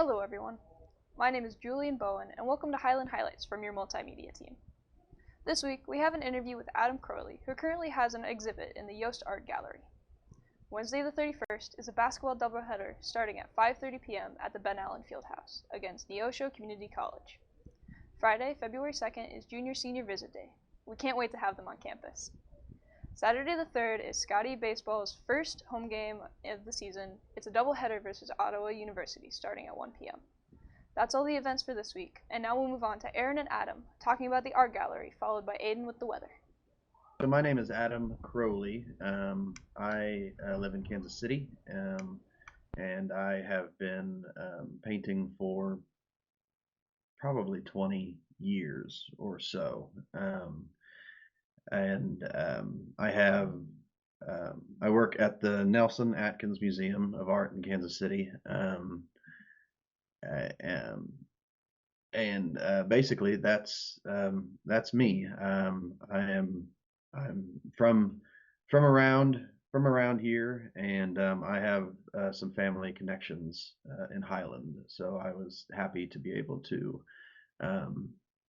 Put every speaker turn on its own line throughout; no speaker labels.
Hello everyone, my name is Julian Bowen and welcome to Highland Highlights from your multimedia team. This week we have an interview with Adam Crowley, who currently has an exhibit in the Yost Art Gallery. Wednesday the 31st is a basketball doubleheader starting at 5:30 p.m. at the Ben Allen Fieldhouse against Neosho Community College. Friday, February 2nd is Junior Senior Visit Day. We can't wait to have them on campus. Saturday the 3rd is Scotty Baseball's first home game of the season. It's a doubleheader versus Ottawa University starting at 1 p.m. That's all the events for this week, and now we'll move on to Aaron and Adam talking about the art gallery, followed by Aiden with the weather.
So my name is Adam Crowley. I live in Kansas City, and I have been painting for probably 20 years or so. I work at the Nelson Atkins Museum of Art in Kansas City. Basically that's me. I'm from around here, and I have some family connections in Highland, so I was happy to be able to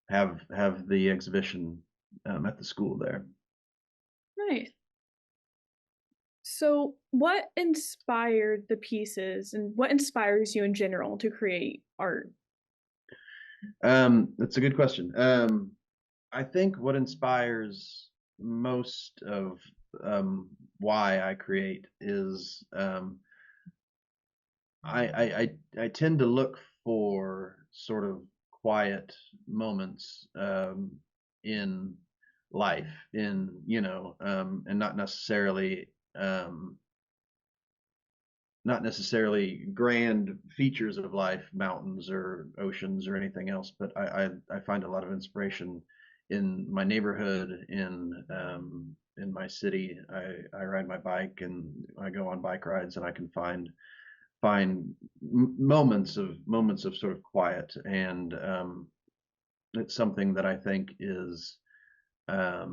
have the exhibition at the school there.
Nice. So, what inspired the pieces, and what inspires you in general to create art?
That's a good question. I think what inspires most of why I create is I tend to look for sort of quiet moments in life, and not necessarily grand features of life, mountains or oceans or anything else, but I find a lot of inspiration in my neighborhood, in my city. I ride my bike and I go on bike rides, and I can find moments of sort of quiet, and it's something that I think is I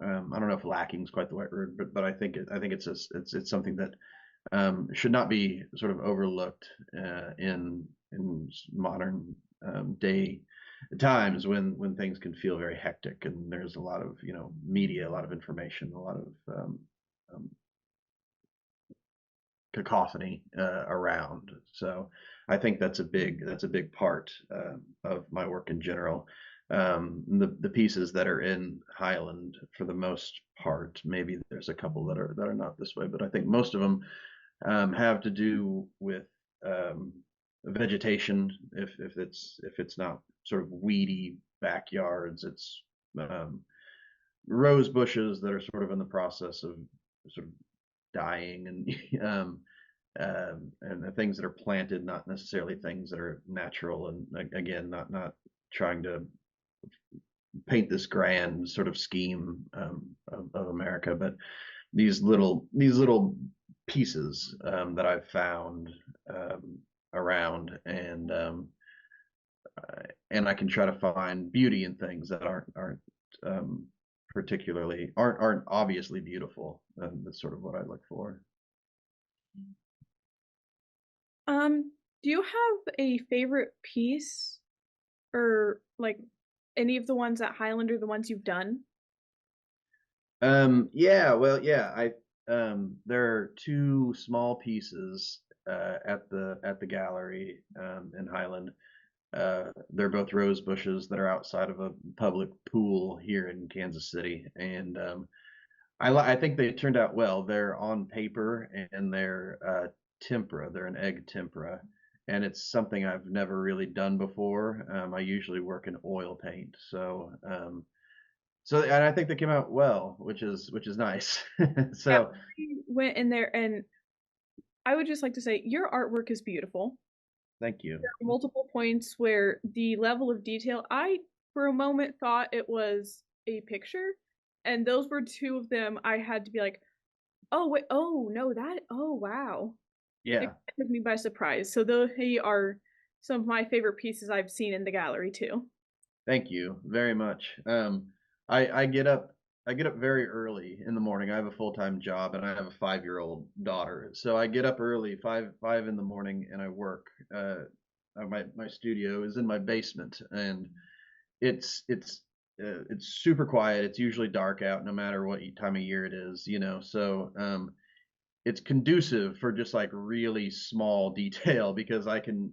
don't know if lacking is quite the right word, but I think it's something that should not be sort of overlooked in modern day times when things can feel very hectic, and there's a lot of media, a lot of information, a lot of cacophony around. So I think that's a big part of my work in general. The pieces that are in Highland, for the most part, maybe there's a couple that are not this way, but I think most of them have to do with vegetation. If it's not sort of weedy backyards, it's rose bushes that are sort of in the process of sort of dying, and the things that are planted, not necessarily things that are natural. And again, not trying to paint this grand sort of scheme of America, but these little pieces that I've found around, and I can try to find beauty in things that aren't aren't obviously beautiful. That's sort of what I look for.
Do you have a favorite piece, or like any of the ones at Highland or the ones you've done?
I there are two small pieces at the gallery in Highland. They're both rose bushes that are outside of a public pool here in Kansas City, and I think they turned out well. They're on paper, and they're tempera. They're an egg tempera, and it's something I've never really done before. I usually work in oil paint, and I think they came out well, which is nice. So
Yeah, I went in there, and I would just like to say your artwork is beautiful.
thank you.
There are multiple points where the level of detail, I for a moment thought it was a picture, and those were two of them I had to be like, oh wait, oh no, oh wow. It
Yeah,
took me by surprise. So they are some of my favorite pieces I've seen in the gallery too.
thank you very much. I get up I get up very early in the morning. I have a full-time job and I have a 5-year-old daughter. So I get up early, five in the morning, and I work. My studio is in my basement, and it's super quiet. It's usually dark out, no matter what time of year it is, you know. So it's conducive for just like really small detail because I can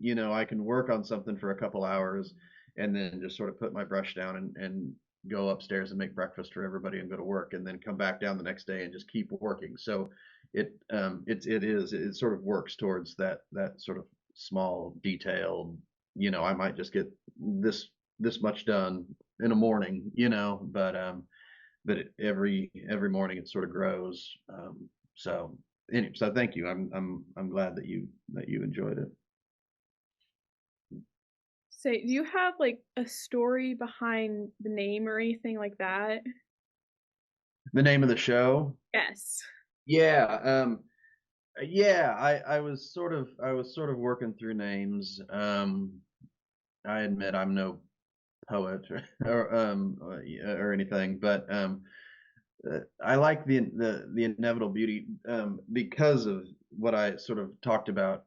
work on something for a couple hours and then just sort of put my brush down and go upstairs and make breakfast for everybody and go to work and then come back down the next day and just keep working. So it sort of works towards that sort of small detailed, I might just get this much done in a morning, but every morning it sort of grows. So anyway, so thank you. I'm glad that you enjoyed it.
Say, do you have like a story behind the name or anything like that?
The name of the show?
Yes.
Yeah, yeah. I was sort of working through names. I admit I'm no poet or anything, but I like the inevitable beauty because of what I sort of talked about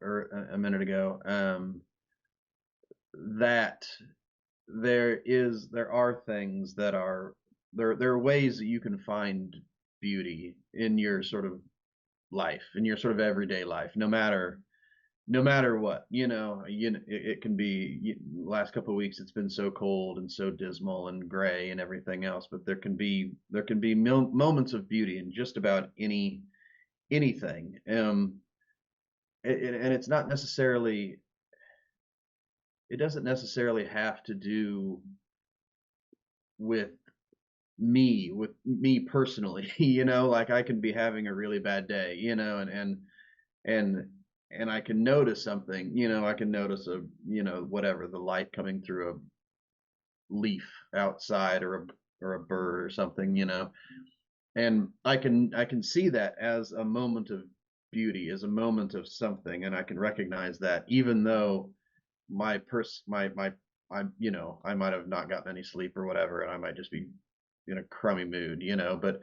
a minute ago. That there are things that are there are ways that you can find beauty in your sort of life, in your sort of everyday life, no matter what. It can be last couple of weeks it's been so cold and so dismal and gray and everything else, but there can be moments of beauty in just about anything. And it doesn't necessarily have to do with me personally. Like I can be having a really bad day, and and I can notice something. I can notice whatever, the light coming through a leaf outside, or a bird or something, and I can see that as a moment of beauty, as a moment of something, and I can recognize that, even though my pers my I might have not gotten any sleep or whatever, and I might just be in a crummy mood, but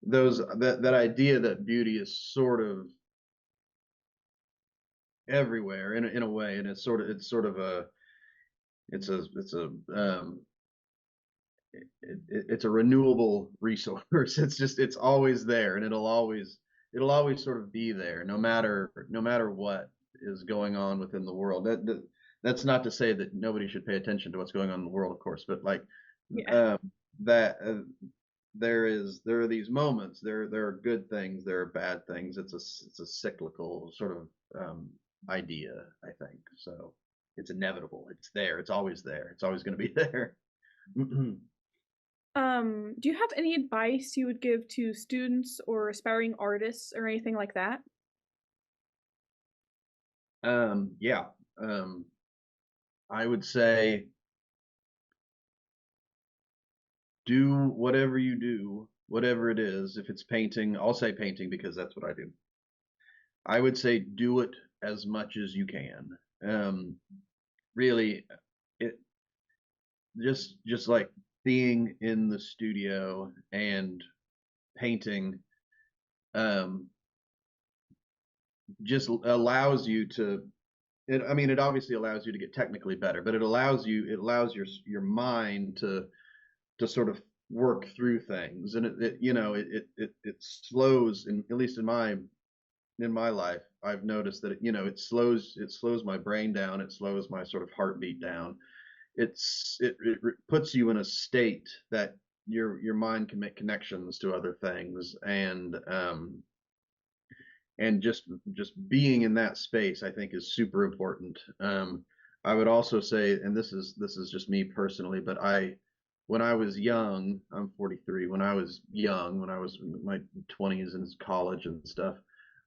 that idea that beauty is sort of everywhere in a way, and it's sort of a it's a it's a renewable resource. It's always there, and it'll always sort of be there, no matter what is going on within the world. That's not to say that nobody should pay attention to what's going on in the world, of course, but like
Yeah.
um, that there are these moments. There are good things, there are bad things. It's a cyclical sort of idea, I think. So it's inevitable. It's there. It's always there. It's always going to be there.
Do you have any advice you would give to students or aspiring artists or anything like that?
Yeah. I would say do whatever you do, whatever it is. If it's painting, I'll say painting because that's what I do. I would say do it as much as you can. Really, it just like being in the studio and painting, um, just allows you to. I mean, it obviously allows you to get technically better, but it allows your mind to sort of work through things, and it slows, and at least in my life, I've noticed that it slows my brain down, it slows my sort of heartbeat down. It puts you in a state that your mind can make connections to other things, and just being in that space, I think, is super important. I would also say, and this is just me personally, but when I was young, I'm 43. When I was young, when I was in my 20s in college and stuff,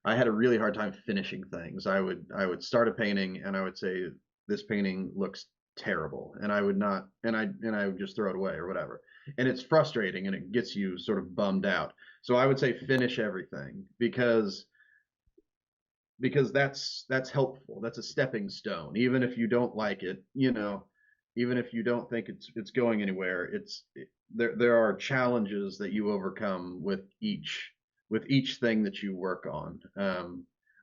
I had a really hard time finishing things. I would start a painting and I would say, this painting looks terrible, and I would not, and I would just throw it away or whatever. And it's frustrating and it gets you sort of bummed out. So I would say finish everything, because that's helpful. That's a stepping stone. Even if you don't like it, even if you don't think it's going anywhere, there are challenges that you overcome with each thing that you work on.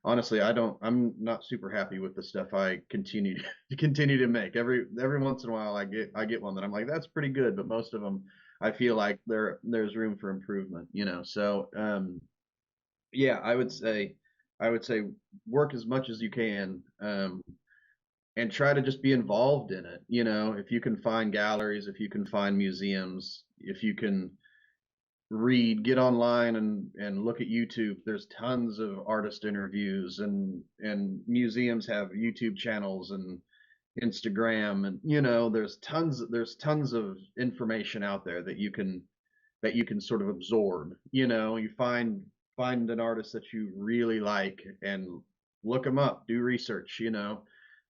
Honestly, I'm not super happy with the stuff I continue to make. Every once in a while I get one that I'm like, that's pretty good, but most of them I feel like there's room for improvement, you know. So yeah, I would say work as much as you can, and try to just be involved in it. You know, if you can find galleries, if you can find museums, if you can get online and look at YouTube. There's tons of artist interviews, and museums have YouTube channels and Instagram, and you know, there's tons of information out there that you can sort of absorb. You know, you find an artist that you really like and look them up, do research. You know,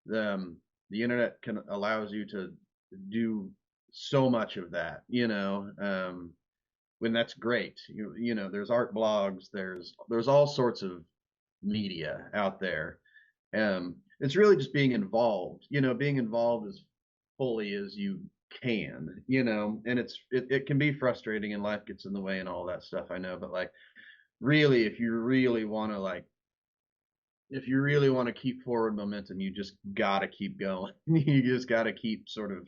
the internet can allows you to do so much of that. You know, when that's great. You know, there's art blogs, there's all sorts of media out there. It's really just being involved. You know, being involved as fully as you can. You know, and it can be frustrating and life gets in the way and all that stuff. I know, but like really, if you really want to keep forward momentum, you just gotta keep going. You just gotta keep sort of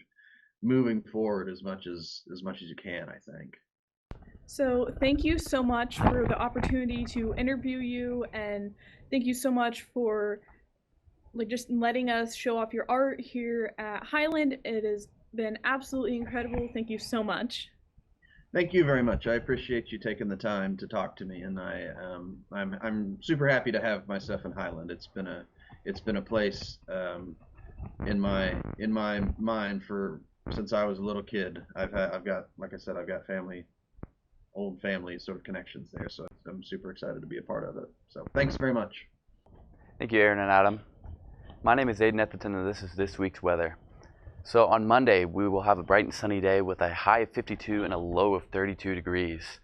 moving forward as much as you can, I think.
So thank you so much for the opportunity to interview you, and thank you so much for like just letting us show off your art here at Highland. It has been absolutely incredible. Thank you so much.
Thank you very much. I appreciate you taking the time to talk to me, and I'm super happy to have my stuff in Highland. It's been a place in my mind for since I was a little kid. I've got, like I said, I've got old family sort of connections there, so I'm super excited to be a part of it. So thanks very much.
Thank you, Aaron and Adam. My name is Aiden Etherton, and this is this week's weather. So on Monday, we will have a bright and sunny day with a high of 52 and a low of 32 degrees.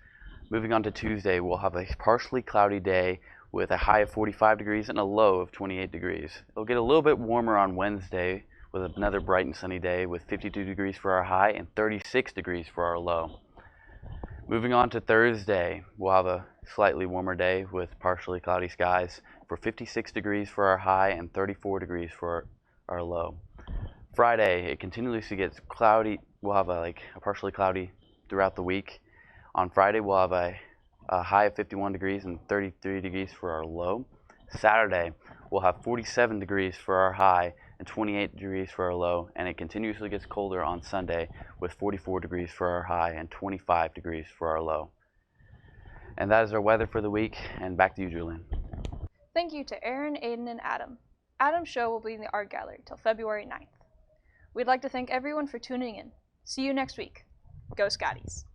Moving on to Tuesday, we'll have a partially cloudy day with a high of 45 degrees and a low of 28 degrees. It'll get a little bit warmer on Wednesday with another bright and sunny day with 52 degrees for our high and 36 degrees for our low. Moving on to Thursday, we'll have a slightly warmer day with partially cloudy skies for 56 degrees for our high and 34 degrees for our low. Friday, it continuously gets cloudy. We'll have a partially cloudy throughout the week. On Friday, we'll have a high of 51 degrees and 33 degrees for our low. Saturday, we'll have 47 degrees for our high and 28 degrees for our low, and it continuously gets colder on Sunday with 44 degrees for our high and 25 degrees for our low. And that is our weather for the week, and back to you, Julian.
Thank you to Aaron, Aiden, and Adam. Adam's show will be in the art gallery till February 9th. We'd like to thank everyone for tuning in. See you next week. Go Scotties!